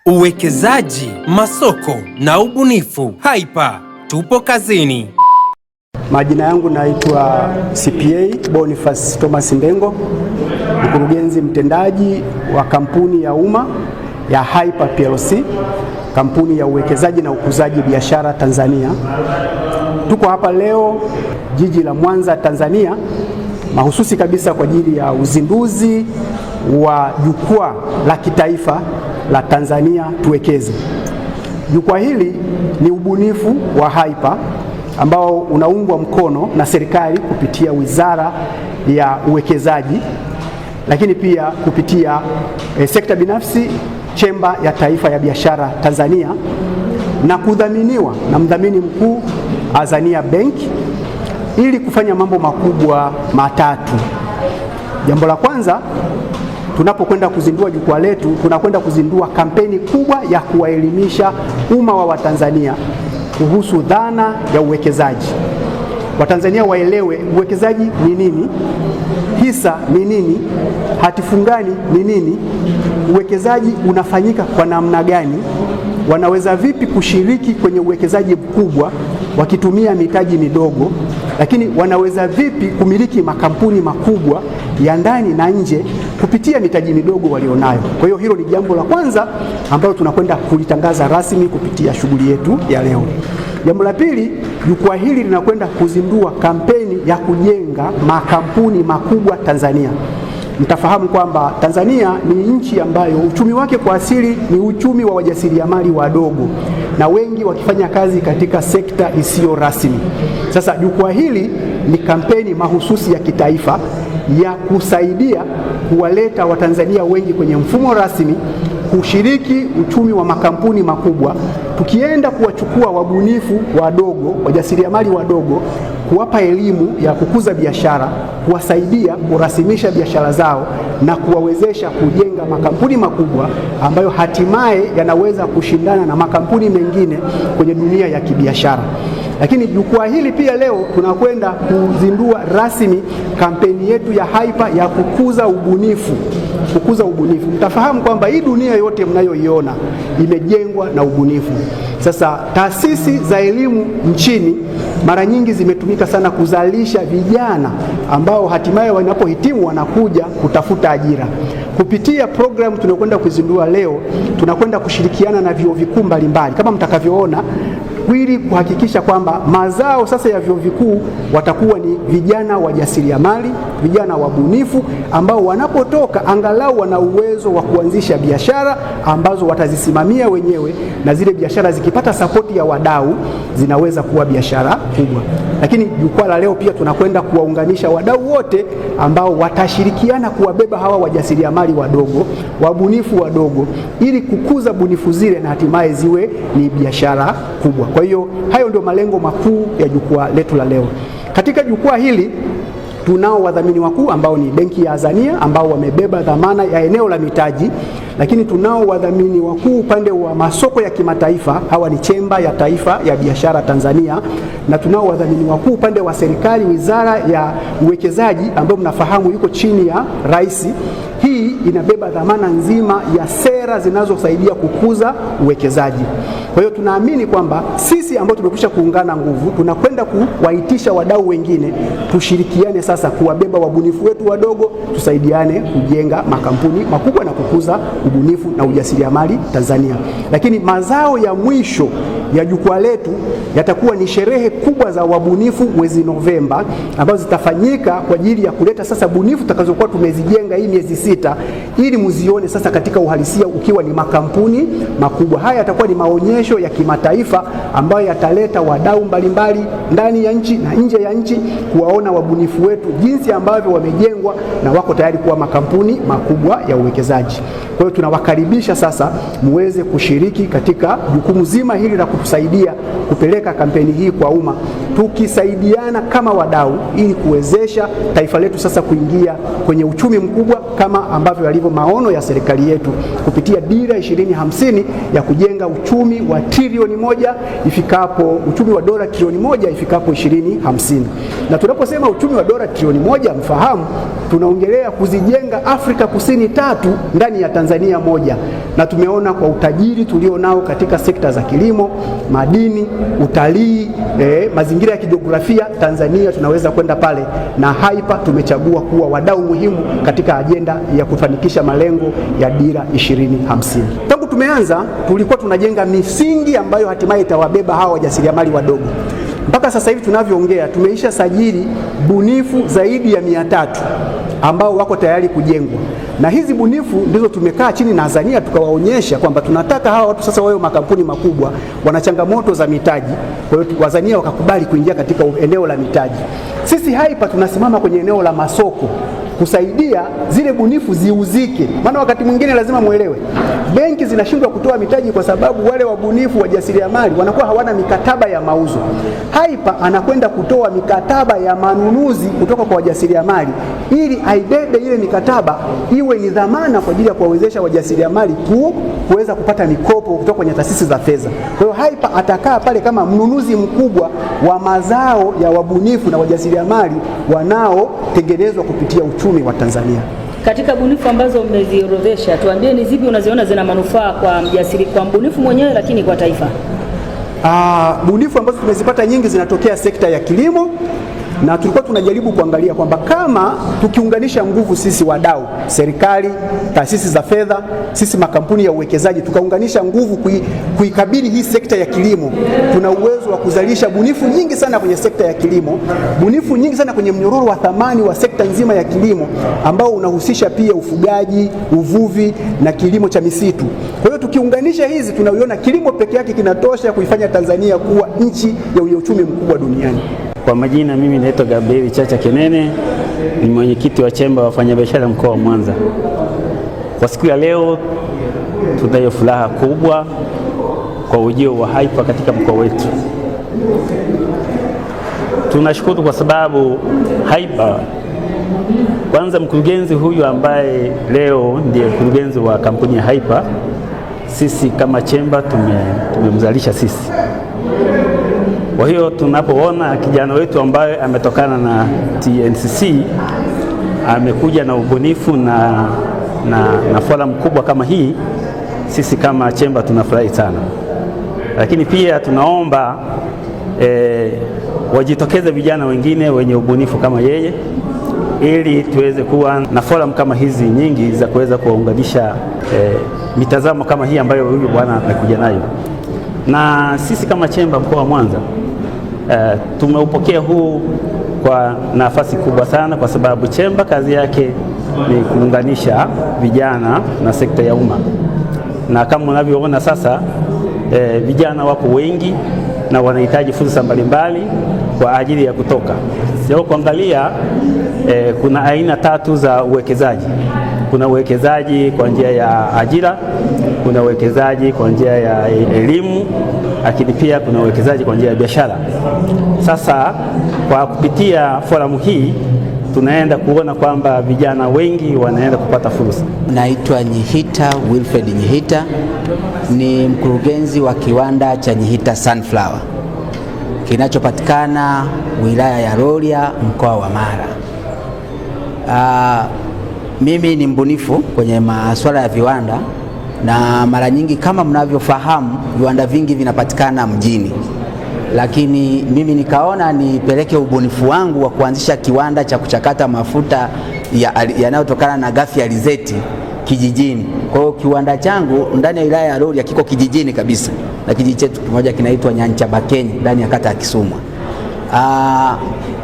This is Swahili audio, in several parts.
uwekezaji, masoko na ubunifu. Hyper, tupo kazini. Majina yangu naitwa CPA Boniface Thomas Ndengo, mkurugenzi mtendaji wa kampuni ya umma ya Hyper PLC, kampuni ya uwekezaji na ukuzaji biashara Tanzania. Tuko hapa leo jiji la Mwanza, Tanzania, mahususi kabisa kwa ajili ya uzinduzi wa jukwaa la kitaifa la Tanzania Tuwekeze. Jukwaa hili ni ubunifu wa Hyper ambao unaungwa mkono na serikali kupitia Wizara ya Uwekezaji, lakini pia kupitia sekta binafsi, Chemba ya Taifa ya Biashara Tanzania, na kudhaminiwa na mdhamini mkuu Azania Bank, ili kufanya mambo makubwa matatu. Jambo la kwanza, tunapokwenda kuzindua jukwaa letu, tunakwenda kuzindua kampeni kubwa ya kuwaelimisha umma wa Watanzania kuhusu dhana ya uwekezaji. Watanzania waelewe uwekezaji ni nini, hisa ni nini, hati fungani ni nini, uwekezaji unafanyika kwa namna gani, wanaweza vipi kushiriki kwenye uwekezaji mkubwa wakitumia mitaji midogo, lakini wanaweza vipi kumiliki makampuni makubwa ya ndani na nje kupitia mitaji midogo walionayo. Kwa hiyo hilo ni jambo la kwanza ambalo tunakwenda kulitangaza rasmi kupitia shughuli yetu ya leo. Jambo la pili, jukwaa hili linakwenda kuzindua kampeni ya kujenga makampuni makubwa Tanzania. Mtafahamu kwamba Tanzania ni nchi ambayo uchumi wake kwa asili ni uchumi wa wajasiriamali wadogo, na wengi wakifanya kazi katika sekta isiyo rasmi. Sasa jukwaa hili ni kampeni mahususi ya kitaifa ya kusaidia kuwaleta Watanzania wengi kwenye mfumo rasmi kushiriki uchumi wa makampuni makubwa, tukienda kuwachukua wabunifu wadogo, wajasiriamali wadogo, kuwapa elimu ya kukuza biashara, kuwasaidia kurasimisha biashara zao na kuwawezesha kujenga makampuni makubwa ambayo hatimaye yanaweza kushindana na makampuni mengine kwenye dunia ya kibiashara. Lakini jukwaa hili pia leo tunakwenda kuzindua rasmi kampeni yetu ya Hyper ya kukuza ubunifu. Kukuza ubunifu. Mtafahamu kwamba hii dunia yote mnayoiona imejengwa na ubunifu. Sasa taasisi za elimu nchini mara nyingi zimetumika sana kuzalisha vijana ambao hatimaye wanapohitimu wanakuja kutafuta ajira. Kupitia programu tunayokwenda kuzindua leo, tunakwenda kushirikiana na vyuo vikuu mbalimbali kama mtakavyoona, ili kuhakikisha kwamba mazao sasa ya vyuo vikuu watakuwa ni vijana wajasiriamali, vijana wabunifu ambao wanapotoka angalau wana uwezo wa kuanzisha biashara ambazo watazisimamia wenyewe, na zile biashara zikipata sapoti ya wadau zinaweza kuwa biashara kubwa. Lakini jukwaa la leo pia tunakwenda kuwaunganisha wadau wote ambao watashirikiana kuwabeba hawa wajasiriamali wadogo, wabunifu wadogo, ili kukuza bunifu zile na hatimaye ziwe ni biashara kubwa. Kwa hiyo hayo ndio malengo makuu ya jukwaa letu la leo. Katika jukwaa hili tunao wadhamini wakuu ambao ni Benki ya Azania ambao wamebeba dhamana ya eneo la mitaji, lakini tunao wadhamini wakuu upande wa masoko ya kimataifa, hawa ni Chemba ya Taifa ya Biashara Tanzania, na tunao wadhamini wakuu upande wa serikali, Wizara ya Uwekezaji ambao mnafahamu yuko chini ya Rais. Hii inabeba dhamana nzima ya sera zinazosaidia kukuza uwekezaji. Kwa hiyo tunaamini kwamba sisi ambao tumekwisha kuungana nguvu, tunakwenda kuwaitisha wadau wengine tushirikiane sasa kuwabeba wabunifu wetu wadogo, tusaidiane kujenga makampuni makubwa na kukuza ubunifu na ujasiriamali Tanzania. Lakini mazao ya mwisho ya jukwaa letu yatakuwa ni sherehe kubwa za wabunifu mwezi Novemba, ambazo zitafanyika kwa ajili ya kuleta sasa bunifu tutakazokuwa tumezijenga hii miezi 6, ili muzione sasa katika uhalisia ukiwa ni makampuni makubwa. Haya yatakuwa ni maonyesho ya kimataifa ambayo yataleta wadau mbalimbali ndani ya nchi na nje ya nchi kuwaona wabunifu wetu jinsi ambavyo wamejengwa na wako tayari kuwa makampuni makubwa ya uwekezaji. Kwa hiyo tunawakaribisha sasa muweze kushiriki katika jukumu zima hili la kutusaidia kupeleka kampeni hii kwa umma, tukisaidiana kama wadau ili kuwezesha taifa letu sasa kuingia kwenye uchumi mkubwa kama ambavyo yalivyo maono ya serikali yetu kupitia Dira 2050 ya kujenga uchumi wa wa trilioni 1 ifikapo, uchumi wa dola trilioni 1 ifikapo 2050. Na tunaposema uchumi wa dola trilioni 1, mfahamu tunaongelea kuzijenga Afrika Kusini 3 ndani ya Tanzania 1, na tumeona kwa utajiri tulionao katika sekta za kilimo, madini, utalii, mazingira ya kijiografia, Tanzania tunaweza kwenda pale, na Hyper tumechagua kuwa wadau muhimu katika ajenda ya kufanikisha malengo ya dira 2050. Tangu tumeanza tulikuwa tunajenga misingi ambayo hatimaye itawabeba hawa wajasiriamali wadogo. Mpaka sasa hivi tunavyoongea tumeisha sajili bunifu zaidi ya 300 ambao wako tayari kujengwa, na hizi bunifu ndizo tumekaa chini na Azania tukawaonyesha kwamba tunataka hawa watu sasa wawe makampuni makubwa, wana changamoto za mitaji. Kwa hiyo Azania wakakubali kuingia katika eneo la mitaji. Sisi Hyper tunasimama kwenye eneo la masoko kusaidia zile bunifu ziuzike. Maana wakati mwingine lazima muelewe, benki zinashindwa kutoa mitaji kwa sababu wale wabunifu wajasiriamali wanakuwa hawana mikataba ya mauzo. Hyper anakwenda kutoa mikataba ya manunuzi kutoka kwa wajasiriamali ili aibebe ile mikataba iwe ni dhamana kwa ajili ya kuwawezesha wajasiriamali kuweza kupata mikopo kutoka kwenye taasisi za fedha. Kwa hiyo Hyper atakaa pale kama mnunuzi mkubwa wa mazao ya wabunifu na wajasiriamali wanaotengenezwa kupitia uchumi wa Tanzania. Katika bunifu ambazo mmeziorodhesha, tuambie ni zipi unaziona zina manufaa kwa mbunifu mwenyewe lakini kwa taifa? Bunifu ambazo tumezipata nyingi zinatokea sekta ya kilimo, na tulikuwa tunajaribu kuangalia kwamba kama tukiunganisha nguvu sisi wadau, serikali, taasisi za fedha, sisi makampuni ya uwekezaji, tukaunganisha nguvu kuikabili hii sekta ya kilimo, tuna uwezo wa kuzalisha bunifu nyingi sana kwenye sekta ya kilimo, bunifu nyingi sana kwenye mnyororo wa thamani wa sekta nzima ya kilimo ambao unahusisha pia ufugaji, uvuvi na kilimo cha misitu. Kwa hiyo tukiunganisha hizi, tunaiona kilimo peke yake kinatosha kuifanya Tanzania kuwa nchi ya uchumi mkubwa duniani. Kwa majina, mimi naitwa Gabriel Chacha Kenene, ni mwenyekiti wa chemba wafanyabiashara mkoa wa Mwanza. Kwa siku ya leo tunayo furaha kubwa kwa ujio wa Hyper katika mkoa wetu. Tunashukuru kwa sababu Hyper, kwanza mkurugenzi huyu ambaye leo ndiye mkurugenzi wa kampuni ya Hyper, sisi kama chemba tumemzalisha sisi. Kwa hiyo tunapoona kijana wetu ambaye ametokana na TNCC amekuja na ubunifu na forum kubwa kama hii, sisi kama chemba tunafurahi sana. Lakini pia tunaomba wajitokeze vijana wengine wenye ubunifu kama yeye, ili tuweze kuwa na forum kama hizi nyingi za kuweza kuwaunganisha mitazamo kama hii ambayo huyu bwana amekuja nayo. Na sisi kama chemba mkoa wa Mwanza tumeupokea huu kwa nafasi kubwa sana, kwa sababu chemba kazi yake ni kuunganisha vijana na sekta ya umma, na kama unavyoona sasa vijana wapo wengi na wanahitaji fursa mbalimbali kwa ajili ya kutoka. Sio kuangalia kuna aina 3 za uwekezaji. Kuna uwekezaji kwa njia ya ajira, kuna uwekezaji kwa njia ya elimu, lakini pia kuna uwekezaji kwa njia ya biashara. Sasa kwa kupitia forum hii tunaenda kuona kwamba vijana wengi wanaenda kupata fursa. Naitwa Nyihita Wilfred Nyihita, ni mkurugenzi wa kiwanda cha Nyihita Sunflower kinachopatikana wilaya ya Rorya, mkoa wa Mara. Mimi ni mbunifu kwenye masuala ya viwanda, na mara nyingi kama mnavyofahamu viwanda vingi vinapatikana mjini, lakini mimi nikaona nipeleke ubunifu wangu wa kuanzisha kiwanda cha kuchakata mafuta yanayotokana na ghafi ya alizeti kijijini. Kwa hiyo kiwanda changu ndani ya wilaya ya Rorya kiko kijijini kabisa, na kijiji chetu kimoja kinaitwa Nyanchabakenyi ndani ya kata ya Kisumwa.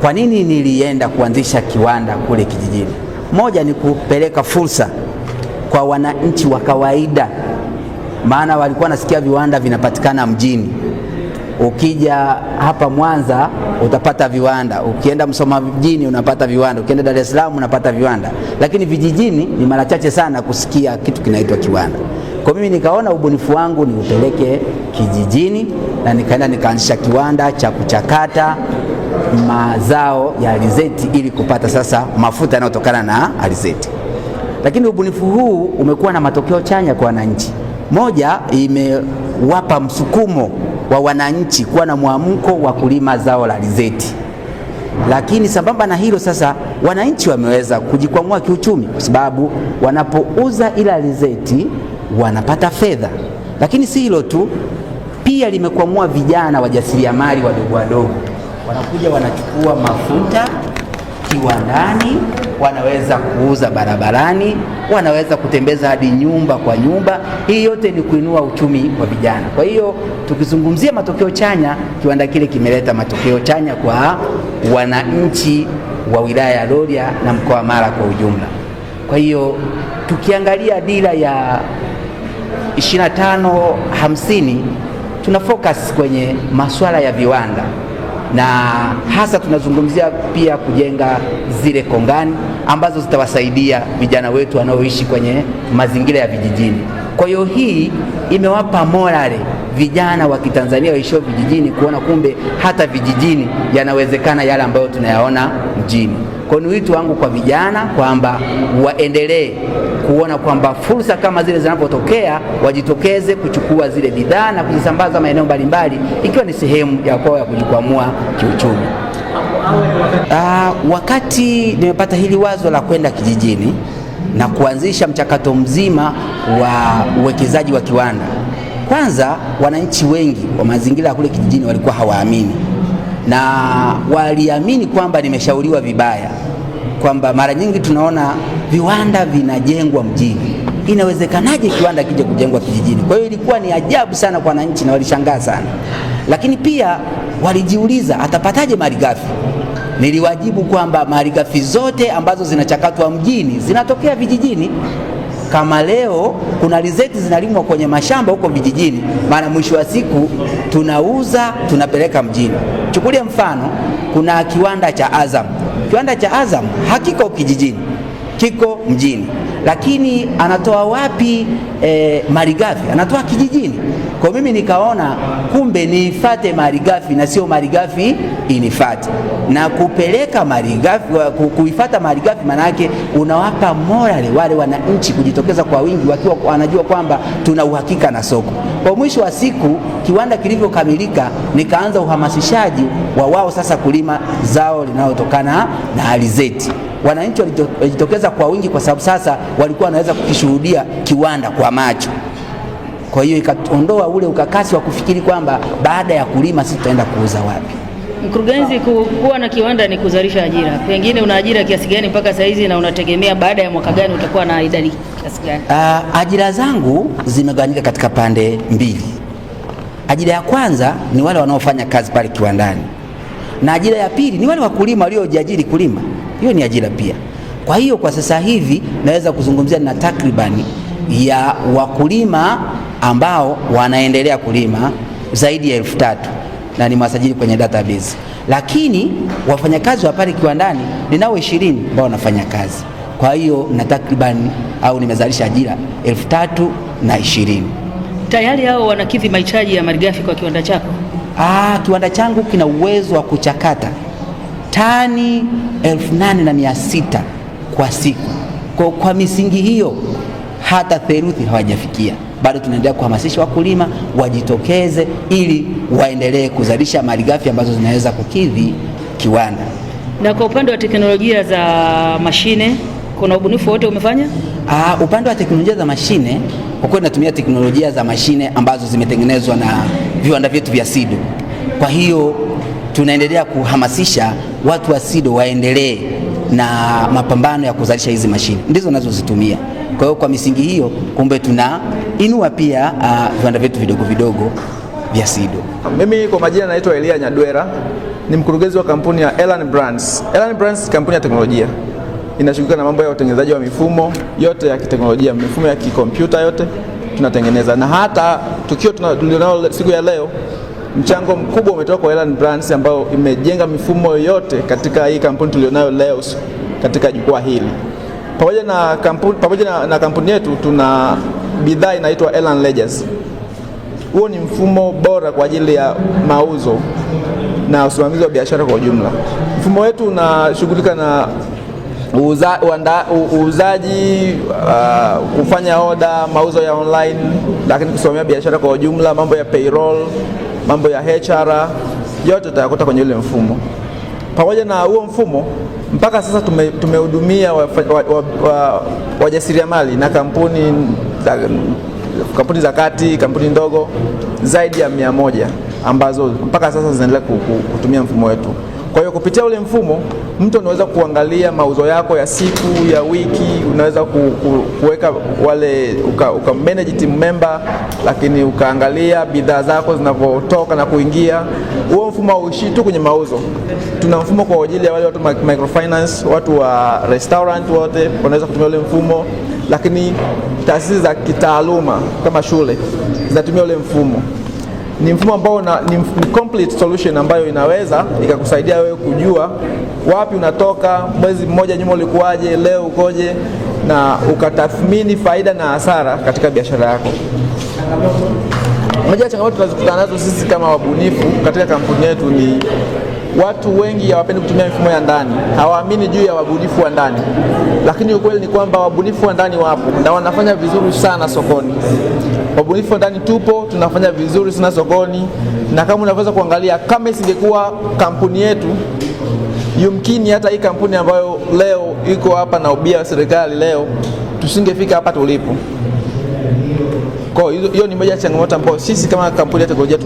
Kwa nini nilienda kuanzisha kiwanda kule kijijini? Moja ni kupeleka fursa kwa wananchi wa kawaida, maana walikuwa nasikia viwanda vinapatikana mjini. Ukija hapa Mwanza utapata viwanda, ukienda Msoma mjini unapata viwanda, ukienda Dar es Salaam unapata viwanda, lakini vijijini ni mara chache sana kusikia kitu kinaitwa kiwanda. Kwa mimi nikaona ubunifu wangu ni upeleke kijijini, na nikaenda nikaanzisha kiwanda cha kuchakata mazao ya alizeti ili kupata sasa mafuta yanayotokana na alizeti. Lakini ubunifu huu umekuwa na matokeo chanya kwa wananchi. Moja, imewapa msukumo wa wananchi kuwa na mwamko wa kulima zao la alizeti. Lakini sambamba na hilo sasa, wananchi wameweza kujikwamua kiuchumi kwa sababu wanapouza ile alizeti wanapata fedha. Lakini si hilo tu, pia limekwamua vijana wajasiriamali wadogo wadogo, wanakuja wanachukua mafuta kiwandani, wanaweza kuuza barabarani, wanaweza kutembeza hadi nyumba kwa nyumba. Hii yote ni kuinua uchumi wa vijana. Kwa hiyo tukizungumzia matokeo chanya, kiwanda kile kimeleta matokeo chanya kwa wananchi wa wilaya ya Rorya na mkoa wa Mara kwa ujumla. Kwa hiyo tukiangalia dira ya 25-50 tuna focus kwenye masuala ya viwanda, na hasa tunazungumzia pia kujenga zile kongani ambazo zitawasaidia vijana wetu wanaoishi kwenye mazingira ya vijijini. Kwa hiyo hii imewapa morale vijana wa Kitanzania waishio vijijini kuona kumbe hata vijijini yanawezekana yale ambayo tunayaona mjini. Kwa hiyo wito wangu kwa vijana kwamba waendelee kuona kwamba fursa kama zile zinapotokea wajitokeze kuchukua zile bidhaa na kuzisambaza maeneo mbalimbali, ikiwa ni sehemu ya kwao ya kujikwamua kiuchumi. Wakati nimepata hili wazo la kwenda kijijini na kuanzisha mchakato mzima wa uwekezaji wa kiwanda, kwanza wananchi wengi wa mazingira ya kule kijijini walikuwa hawaamini, na waliamini kwamba nimeshauriwa vibaya, kwamba mara nyingi tunaona viwanda vinajengwa mjini, inawezekanaje kiwanda kije kujengwa kijijini? Kwa hiyo ilikuwa ni ajabu sana kwa wananchi na walishangaa sana, lakini pia walijiuliza atapataje malighafi. Niliwajibu kwamba malighafi zote ambazo zinachakatwa mjini zinatokea vijijini. Kama leo kuna alizeti zinalimwa kwenye mashamba huko vijijini, maana mwisho wa siku tunauza tunapeleka mjini. Chukulia mfano, kuna kiwanda cha Azam. Kiwanda cha Azam hakiko kijijini, kiko mjini, lakini anatoa wapi malighafi? Anatoa kijijini. Kwa mimi nikaona kumbe niifate malighafi na sio malighafi inifate, na kupeleka malighafi, kuifata malighafi maana yake unawapa morale wale wananchi kujitokeza kwa wingi, wakiwa wanajua kwamba tuna uhakika na soko. Kwa mwisho wa siku kiwanda kilivyokamilika, nikaanza uhamasishaji wa wao sasa kulima zao linalotokana na alizeti. Wananchi walijitokeza kwa wingi kwa sababu sasa walikuwa wanaweza kukishuhudia kiwanda kwa macho. Kwa hiyo ikaondoa ule ukakasi wa kufikiri kwamba baada ya kulima sisi tutaenda kuuza wapi. Mkurugenzi, kuwa na kiwanda ni kuzalisha ajira. Pengine una ajira kiasi gani mpaka saa hizi, na unategemea baada ya mwaka gani utakuwa na idadi kiasi gani? Ajira zangu zimegawanyika katika pande mbili. Ajira ya kwanza ni wale wanaofanya kazi pale kiwandani, na ajira ya pili ni wale wakulima waliojiajiri kulima. Hiyo ni ajira pia. Kwa hiyo kwa sasa hivi naweza kuzungumzia na takribani ya wakulima ambao wanaendelea kulima zaidi ya 3,000 na ni masajili kwenye database. Lakini wafanyakazi wa pale kiwandani ninao 20 ambao wanafanya kazi. Kwa hiyo na takribani au nimezalisha ajira 3,020. Tayari hao wanakidhi mahitaji ya malighafi kwa kiwanda chako? Kiwanda changu kina uwezo wa kuchakata tani 8,600 kwa siku. Kwa misingi hiyo hata theluthi hawajafikia. Bado tunaendelea kuhamasisha wakulima wajitokeze ili waendelee kuzalisha malighafi ambazo zinaweza kukidhi kiwanda. Na kwa upande wa teknolojia za mashine, kuna ubunifu wote umefanya? Upande wa teknolojia za mashine, kwa kweli natumia teknolojia za mashine ambazo zimetengenezwa na viwanda vyetu vya SIDO. Kwa hiyo tunaendelea kuhamasisha watu wa SIDO waendelee na mapambano ya kuzalisha hizi mashine, ndizo nazozitumia. Kwa hiyo kwa misingi hiyo, kumbe tunainua pia viwanda vyetu vidogo vidogo vya SIDO. Mimi kwa majina naitwa Elia Nyadwera, ni mkurugenzi wa kampuni ya Elan Brands. Elan Brands kampuni ya teknolojia, inashughulika na mambo ya utengenezaji wa mifumo yote ya kiteknolojia, mifumo ya kikompyuta yote tunatengeneza, na hata tukio tulionalo siku ya leo, mchango mkubwa umetoka kwa Elan Brands ambao imejenga mifumo yote katika hii kampuni tulionayo leo katika jukwaa hili. Pamoja na kampuni yetu tuna bidhaa inaitwa Elan Ledgers. Huo ni mfumo bora kwa ajili ya mauzo na usimamizi wa biashara kwa ujumla. Mfumo wetu unashughulika na uuzaji, kufanya oda, mauzo ya online, lakini kusimamia biashara kwa ujumla, mambo ya payroll, mambo ya HR, yote utayakuta kwenye ule mfumo. Pamoja na huo mfumo, mpaka sasa tumehudumia wajasiriamali na kampuni za kati, kampuni ndogo zaidi ya 100 ambazo mpaka sasa zinaendelea kutumia mfumo wetu. Kwa hiyo kupitia ule mfumo, mtu unaweza kuangalia mauzo yako ya siku, ya wiki, unaweza kuweka wale uka manage team member, lakini ukaangalia bidhaa zako zinavyotoka na kuingia. Huo mfumo hauishii tu kwenye mauzo. Tuna mfumo kwa ajili ya wale watu microfinance, watu wa restaurant, wote wanaweza kutumia ule mfumo, lakini taasisi za kitaaluma kama shule zinatumia ule mfumo. Ni mfumo ambao ni complete solution ambayo inaweza ikakusaidia wewe kujua wapi unatoka, mwezi mmoja nyuma ulikuwaje, leo ukoje, na ukatathmini faida na hasara katika biashara yako. Moja ya changamoto tunazokutana nazo sisi kama wabunifu katika kampuni yetu ni watu wengi hawapendi kutumia mifumo ya ndani, hawaamini juu ya wabunifu wa ndani. Lakini ukweli ni kwamba wabunifu wa ndani wapo na wanafanya vizuri sana sokoni. Wabunifu wa ndani tupo, tunafanya vizuri sana sokoni, na kama unaweza kuangalia, kama isingekuwa kampuni yetu, yumkini hata hii kampuni ambayo leo iko hapa na ubia wa serikali leo, tusingefika hapa tulipo. Kwa hiyo ni moja ya changamoto ambayo sisi kama kampuni ya teknolojia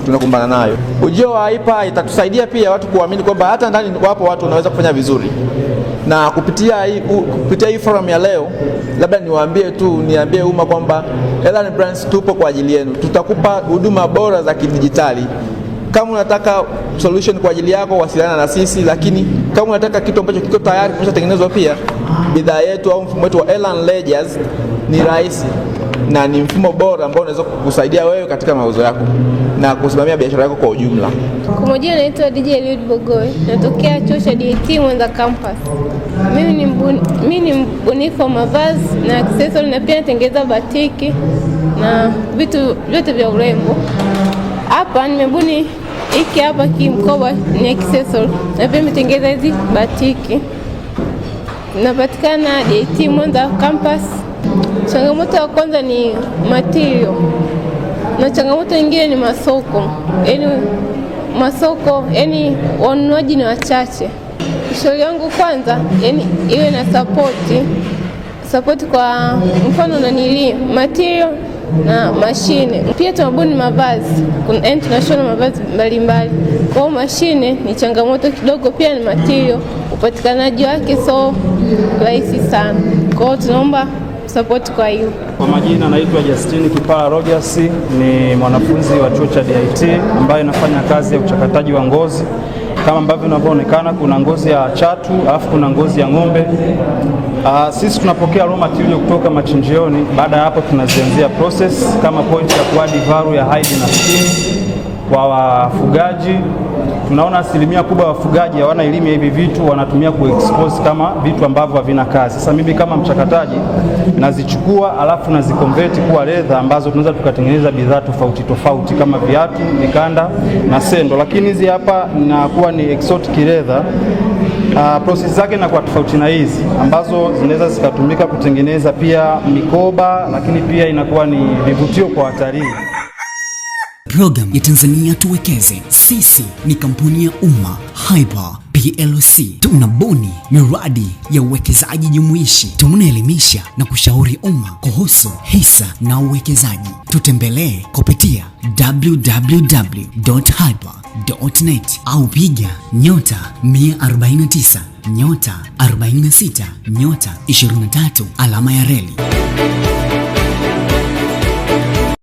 tunakumbana nayo. Ujio wa Hyper itatusaidia pia watu kuamini kwamba hata ndani wapo watu wanaweza kufanya vizuri. Na kupitia hii forum ya leo, labda niambie umma kwamba Elan Brands tupo kwa ajili yenu. Tutakupa huduma bora za kidijitali. Kama unataka solution kwa ajili yako, wasiliana na sisi, lakini kama unataka kitu ambacho kiko tayari kimeshatengenezwa, pia bidhaa yetu au mfumo wetu wa Elan Ledgers ni rahisi na ni mfumo bora ambao unaweza kukusaidia wewe katika mauzo yako na kusimamia biashara yako kwa ujumla. Kwa majina naitwa DJ Eliud Bogoy, natokea chuo cha DIT Mwanza campus. Mimi ni mbunifu wa mavazi na accessory, na pia natengeneza batiki na vitu vyote vya urembo. Hapa nimebuni hiki hapa kimkoba ni accessory, na pia nimetengeneza hizi batiki. Napatikana DIT Mwanza campus. Changamoto ya kwanza ni material, na changamoto nyingine ni masoko. Yaani wanunuaji ni wachache. Ushauri wangu kwanza, yaani iwe na support kwa mfano material na mashine. Pia tunabuni mavazi, tunashona mavazi mbalimbali. Kwa mashine ni changamoto kidogo, pia ni material, upatikanaji wake so rahisi sana. Kwa hiyo tunaomba support kwa hiyo. Kwa majina naitwa Justin Kipara Rogers, ni mwanafunzi wa chuo cha DIT ambaye nafanya kazi ya uchakataji wa ngozi. Kama ambavyo inavyoonekana, kuna ngozi ya chatu, alafu kuna ngozi ya ng'ombe. Sisi tunapokea raw material kutoka machinjioni. Baada ya hapo tunazianzia process kama point ya kuadi value ya hide na skin. Kwa wafugaji, tunaona asilimia kubwa ya wafugaji hawana elimu ya hivi vitu, wanatumia kuexpose kama vitu ambavyo havina kazi. Sasa mimi kama mchakataji nazichukua alafu naziconvert kuwa leather ambazo tunaweza tukatengeneza bidhaa tofauti kama viatu, mikanda na sendo. Lakini hizi hapa inakuwa ni exotic leather. Process zake inakuwa tofauti na hizi ambazo zinaweza zikatumika kutengeneza pia mikoba, lakini pia inakuwa ni vivutio kwa watalii. Program ya Tanzania Tuwekeze. Sisi ni kampuni ya umma Hyper PLC. Tunabuni miradi ya uwekezaji jumuishi. Tunaelimisha na kushauri umma kuhusu hisa na uwekezaji. Tutembelee kupitia www.hyper.net au piga *149 *46 *23 alama ya reli.